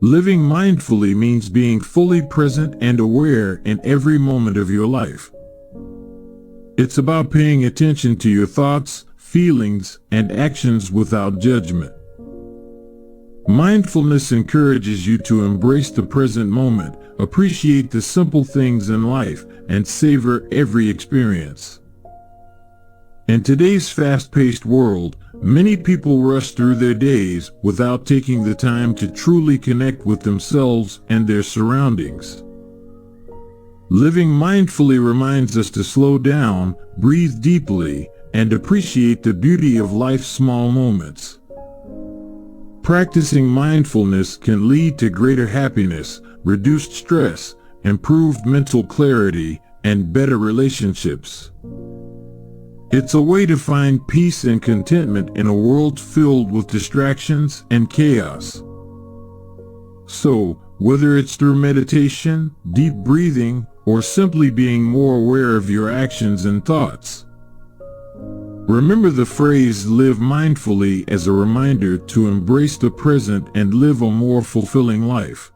Living mindfully means being fully present and aware in every moment of your life. It's about paying attention to your thoughts, feelings, and actions without judgment. Mindfulness encourages you to embrace the present moment, appreciate the simple things in life, and savor every experience. In today's fast-paced world, many people rush through their days without taking the time to truly connect with themselves and their surroundings. Living mindfully reminds us to slow down, breathe deeply, and appreciate the beauty of life's small moments. Practicing mindfulness can lead to greater happiness, reduced stress, improved mental clarity, and better relationships. It's a way to find peace and contentment in a world filled with distractions and chaos. So, whether it's through meditation, deep breathing, or simply being more aware of your actions and thoughts, remember the phrase "live mindfully" as a reminder to embrace the present and live a more fulfilling life.